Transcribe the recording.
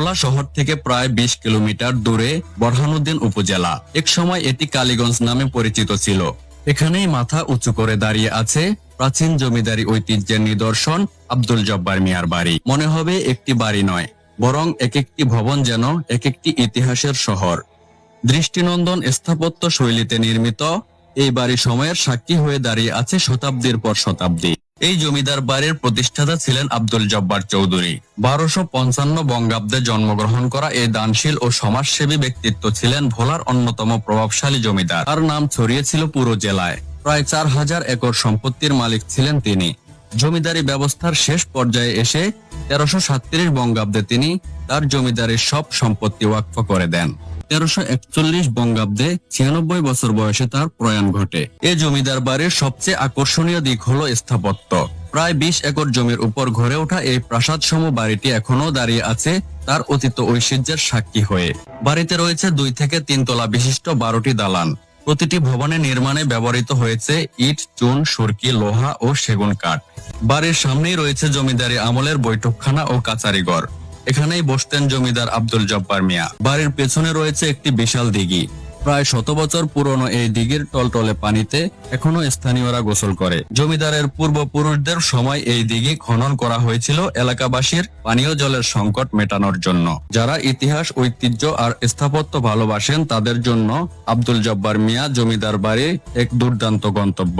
ভোলা শহর থেকে প্রায় ২০ কিলোমিটার দূরে বোরহানুদ্দিন উপজেলা। এক সময় এটি কালীগঞ্জ নামে পরিচিত ছিল। এখানেই মাথা উঁচু করে দাঁড়িয়ে আছে প্রাচীন জমিদারি ঐতিহ্যের নিদর্শন আব্দুল জব্বার মিয়ার বাড়ি। মনে হবে একটি বাড়ি নয়, বরং এক একটি ভবন যেন এক একটি ইতিহাসের শহর। দৃষ্টিনন্দন স্থাপত্য শৈলীতে নির্মিত এই বাড়ি সময়ের সাক্ষী হয়ে দাঁড়িয়ে আছে শতাব্দীর পর শতাব্দী। এই জমিদার বাড়ির প্রতিষ্ঠাতা ছিলেন আব্দুল জব্বার চৌধুরী। ১২৫৫ বঙ্গাব্দে জন্মগ্রহণ করা এই দানশীল ও সমাজসেবী ব্যক্তিত্ব ছিলেন ভোলার অন্যতম প্রভাবশালী জমিদার। তার নাম ছড়িয়েছিল পুরো জেলায়। প্রায় ৪,০০০ একর সম্পত্তির মালিক ছিলেন তিনি। জমিদারি ব্যবস্থার শেষ পর্যায়ে এসে ১৩৩৭ বঙ্গাব্দে তিনি তার জমিদারির সব সম্পত্তি ওয়াকফ করে দেন। ১৩৪১ বঙ্গাব্দে ৯৬ বছর বয়সে তার প্রয়াণ ঘটে। এ জমিদার বাড়ির সবচেয়ে আকর্ষণীয় দিক হলো স্থাপত্য। প্রায় ২০ একর জমির উপর গড়ে ওঠা এই প্রাসাদ সম বাড়িটি এখনো দাঁড়িয়ে আছে তার অতীত ঐশ্বর্যের সাক্ষী হয়ে। বাড়িতে রয়েছে ২ থেকে ৩ তলা বিশিষ্ট ১২টি দালান। প্রতিটি ভবনে নির্মাণে ব্যবহৃত হয়েছে ইট, চুন, সুরকি, লোহা ও সেগুন কাঠ। বাড়ির সামনেই রয়েছে জমিদারি আমলের বৈঠকখানা ও কাচারিঘর। এখানেই বসতেন জমিদার আব্দুল জব্বার মিয়া। বাড়ির পেছনে রয়েছে একটি বিশাল দিঘি। প্রায় ১০০ বছর পুরনো এই দিঘির টলটলে পানিতে এখনো স্থানীয়রা গোসল করে। জমিদারের পূর্বপুরুষদের সময় এই দিঘি খনন করা হয়েছিল এলাকাবাসীর পানীয় জলের সংকট মেটানোর জন্য। যারা ইতিহাস, ঐতিহ্য আর স্থাপত্য ভালোবাসেন তাদের জন্য আব্দুল জব্বার মিয়া জমিদার বাড়ি এক দুর্দান্ত গন্তব্য।